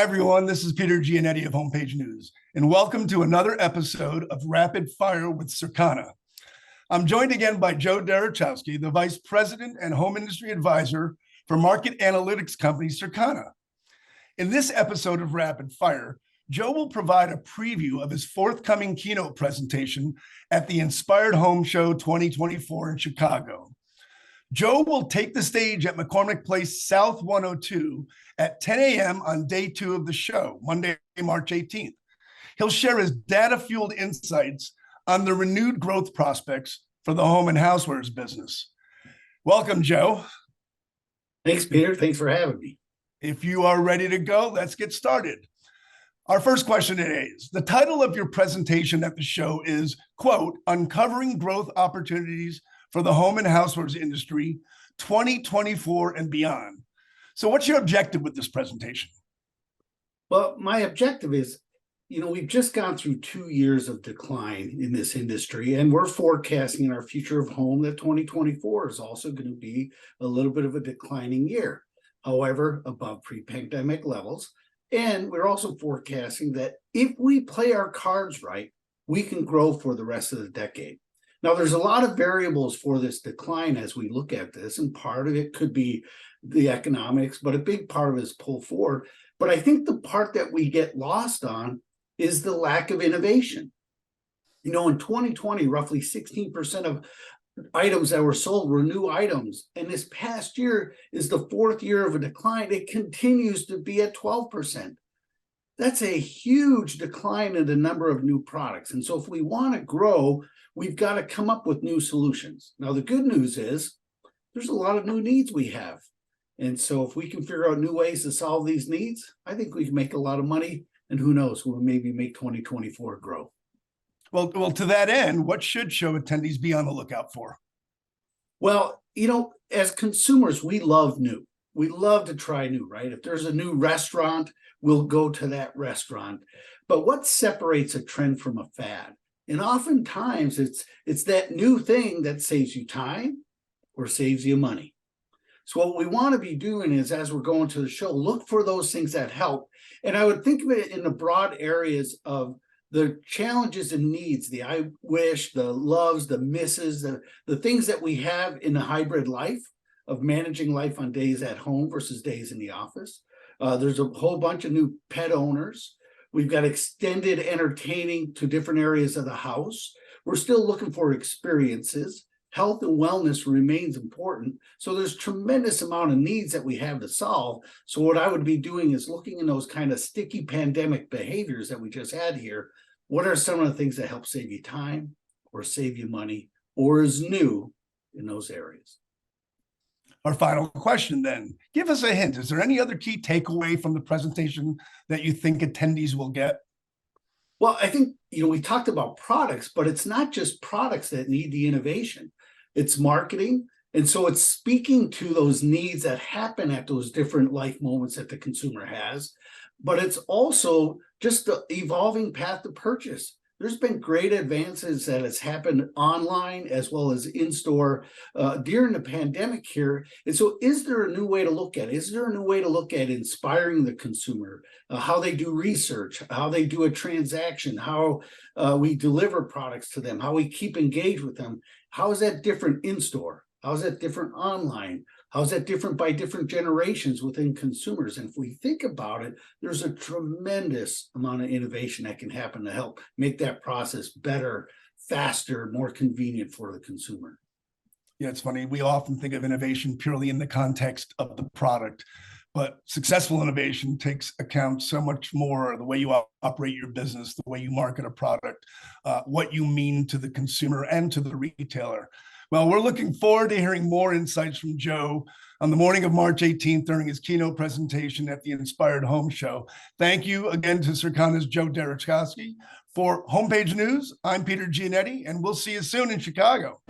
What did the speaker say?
Hi, everyone. This is Peter Giannetti of Homepage News, and welcome to another episode of Rapid Fire with Circana. I'm joined again by Joe Derochowski, the Vice President and Home Industry Advisor for market analytics company Circana. In this episode of Rapid Fire, Joe will provide a preview of his forthcoming keynote presentation at the Inspired Home Show 2024 in Chicago. Joe will take the stage at McCormick Place South 102 at 10 a.m. on day 2 of the show, Monday, March 18th. He'll share his data-fueled insights on the renewed growth prospects for the home and housewares business. Welcome, Joe. Thanks, Peter. Thanks for having me. If you are ready to go, let's get started. Our first question today is, the title of your presentation at the show is, quote, Uncovering Growth Opportunities for the Home and Housewares Industry 2024 and Beyond. So what's your objective with this presentation? Well, my objective is, we've just gone through 2 years of decline in this industry, and we're forecasting in our future of home that 2024 is also going to be a little bit of a declining year, however, above pre-pandemic levels. And we're also forecasting that if we play our cards right, we can grow for the rest of the decade. Now, there's a lot of variables for this decline as we look at this, and part of it could be the economics, but a big part of it is pull forward. But I think the part that we get lost on is the lack of innovation. In 2020, roughly 16% of items that were sold were new items. And this past year is the 4th year of a decline. It continues to be at 12%. That's a huge decline in the number of new products. And so if we want to grow, we've got to come up with new solutions. Now, the good news is there's a lot of new needs we have. And so if we can figure out new ways to solve these needs, I think we can make a lot of money. And who knows, we'll maybe make 2024 grow. Well, to that end, what should show attendees be on the lookout for? Well, as consumers, we love new. We love to try new, right? If there's a new restaurant, we'll go to that restaurant. But what separates a trend from a fad? And oftentimes it's that new thing that saves you time or saves you money. So what we want to be doing is, as we're going to the show, look for those things that help. And I would think of it in the broad areas of the challenges and needs, the I wish, the loves, the misses, the things that we have in the hybrid life of managing life on days at home versus days in the office. There's a whole bunch of new pet owners. We've got extended entertaining to different areas of the house. We're still looking for experiences. Health and wellness remains important. So there's tremendous amount of needs that we have to solve. So what I would be doing is looking in those kind of sticky pandemic behaviors that we just had here. What are some of the things that help save you time or save you money or is new in those areas? Our final question then, give us a hint. Is there any other key takeaway from the presentation that you think attendees will get? Well, I think, we talked about products, but it's not just products that need the innovation. It's marketing. And so it's speaking to those needs that happen at those different life moments that the consumer has. But it's also just the evolving path to purchase. There's been great advances that has happened online as well as in-store during the pandemic here. And so is there a new way to look at it? Is there a new way to look at inspiring the consumer, how they do research, how they do a transaction, how we deliver products to them, how we keep engaged with them? How is that different in-store? How is that different online? How is that different by different generations within consumers? And if we think about it, there's a tremendous amount of innovation that can happen to help make that process better, faster, more convenient for the consumer. Yeah, it's funny. We often think of innovation purely in the context of the product, but successful innovation takes account so much more the way you operate your business, the way you market a product, what you mean to the consumer and to the retailer. Well, we're looking forward to hearing more insights from Joe on the morning of March 18th during his keynote presentation at the Inspired Home Show. Thank you again to Circana's Joe Derochowski. For Homepage News, I'm Peter Giannetti, and we'll see you soon in Chicago.